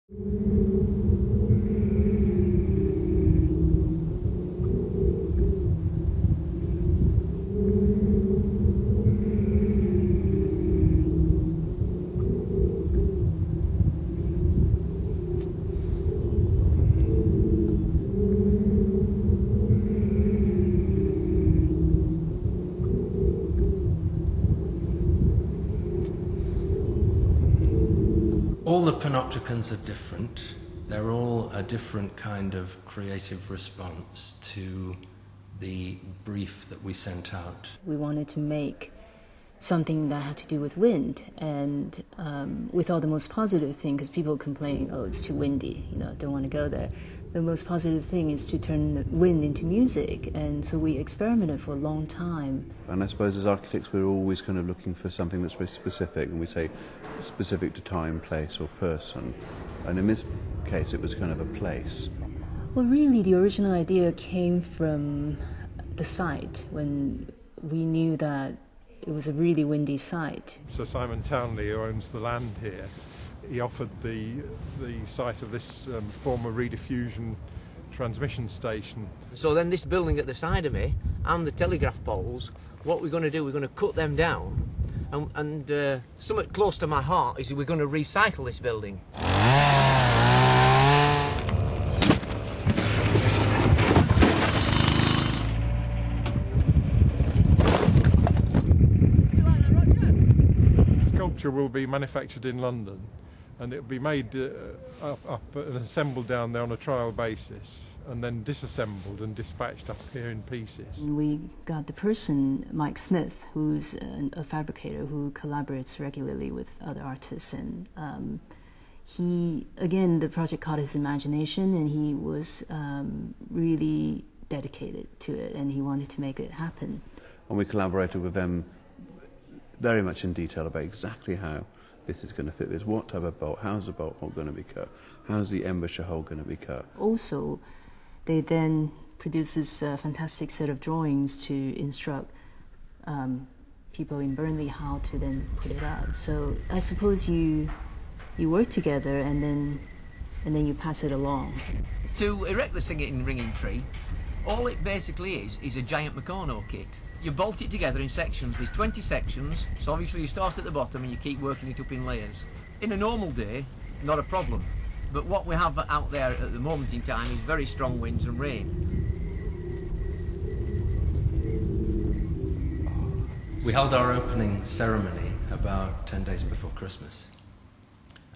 All the Panopticons are different. They're all a different kind of creative response to the brief that we sent out. We wanted to make something that had to do with wind, and we thought the most positive thing, because people complain, oh, it's too windy, don't want to go there. The most positive thing is to turn the wind into music, and so we experimented for a long time. And I suppose as architects we're always kind of looking for something that's very specific, and we say specific to time, place or person. And in this case it was kind of a place. Well, really the original idea came from the site, when we knew that it was a really windy site. Sir Simon Townley, who owns the land here, he offered the site of this former rediffusion transmission station. So then this building at the side of me and the telegraph poles, what we're going to do, we're going to cut them down, and something close to my heart is we're going to recycle this building. The sculpture will be manufactured in London, and it'll be made up and assembled down there on a trial basis, and then disassembled and dispatched up here in pieces. We got the person, Mike Smith, who's a fabricator who collaborates regularly with other artists, and the project caught his imagination, and he was really dedicated to it, and he wanted to make it happen. And we collaborated with them very much in detail about exactly how this is going to fit this, what type of bolt, how's the bolt hole going to be cut, how's the embouchure hole going to be cut. Also, they then produced this fantastic set of drawings to instruct people in Burnley how to then put it up. So I suppose you work together and then you pass it along. To erect the singing ringing tree, all it basically is a giant Meccano kit. You bolt it together in sections. There's 20 sections, so obviously you start at the bottom and you keep working it up in layers. In a normal day, not a problem. But what we have out there at the moment in time is very strong winds and rain. We held our opening ceremony about 10 days before Christmas.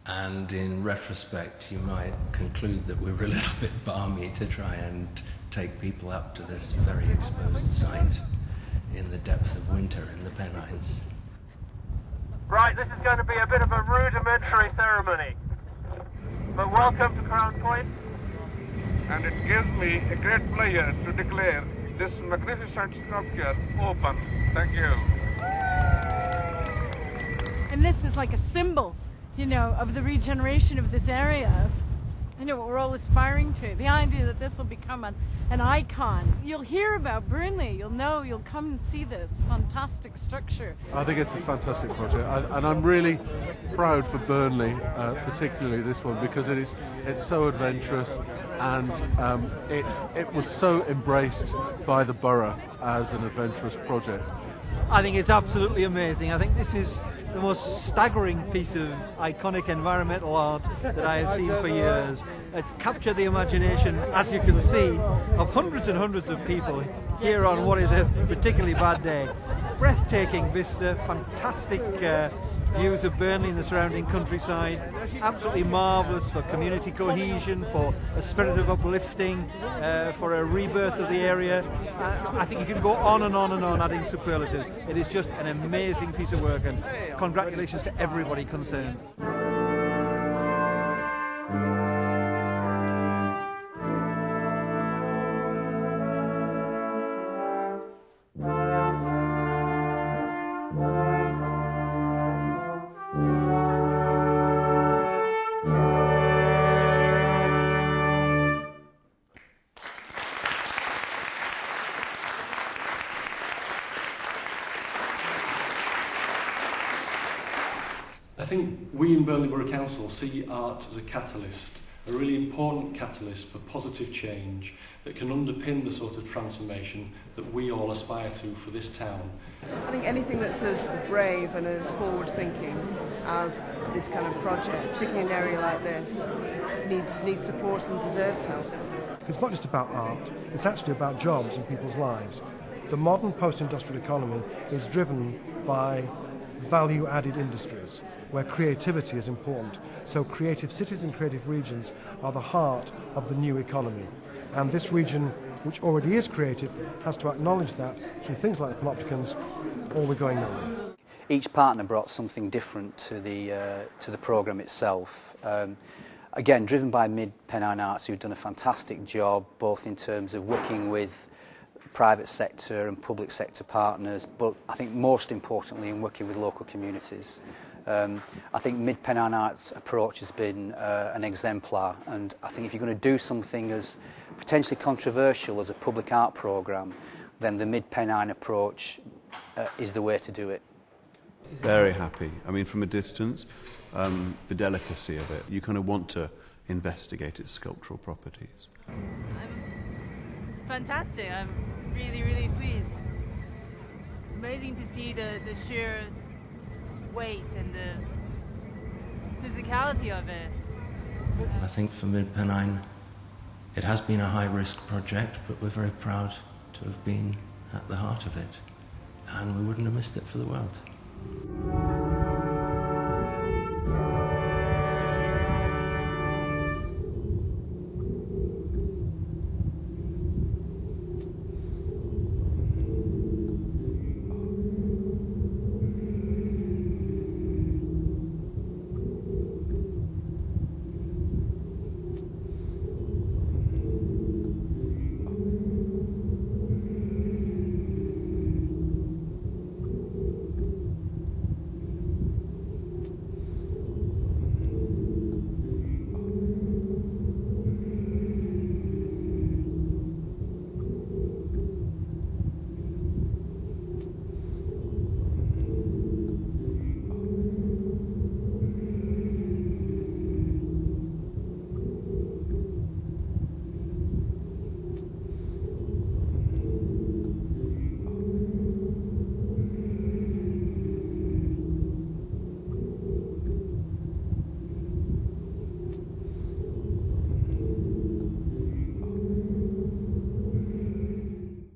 And in retrospect, you might conclude that we were a little bit balmy to try and take people up to this very exposed site in the depth of winter in the Pennines. Right, this is going to be a bit of a rudimentary ceremony, but welcome to Crown Point. And it gives me a great pleasure to declare this magnificent sculpture open. Thank you. And this is like a symbol, of the regeneration of this area. What we're all aspiring to. The idea that this will become an icon. You'll hear about Burnley, you'll come and see this fantastic structure. I think it's a fantastic project, and I'm really proud for Burnley, particularly this one, because it's so adventurous, and it was so embraced by the borough as an adventurous project. I think it's absolutely amazing. I think this is the most staggering piece of iconic environmental art that I have seen for years. It's captured the imagination, as you can see, of hundreds and hundreds of people here on what is a particularly bad day. Breathtaking vista, fantastic views of Burnley and the surrounding countryside. Absolutely marvellous for community cohesion, for a spirit of uplifting, for a rebirth of the area. I think you can go on and on and on adding superlatives. It is just an amazing piece of work, and congratulations to everybody concerned. I think we in Burnley Borough Council see art as a catalyst, a really important catalyst for positive change that can underpin the sort of transformation that we all aspire to for this town. I think anything that's as brave and as forward-thinking as this kind of project, particularly in an area like this, needs support and deserves help. It's not just about art, it's actually about jobs and people's lives. The modern post-industrial economy is driven by value-added industries, where creativity is important. So creative cities and creative regions are the heart of the new economy. And this region, which already is creative, has to acknowledge that through things like the Panopticons, or we're going nowhere. Each partner brought something different to the programme itself. Again, driven by Mid Pennine Arts, who've done a fantastic job, both in terms of working with private sector and public sector partners, but I think most importantly in working with local communities. I think Mid Pennine Arts' approach has been an exemplar, and I think if you're going to do something as potentially controversial as a public art programme, then the Mid Pennine approach is the way to do it. Very happy. I mean, from a distance, the delicacy of it, you kind of want to investigate its sculptural properties. Fantastic. I'm really, really pleased. It's amazing to see the sheer weight and the physicality of it. I think for Mid Pennine, it has been a high-risk project, but we're very proud to have been at the heart of it, and we wouldn't have missed it for the world.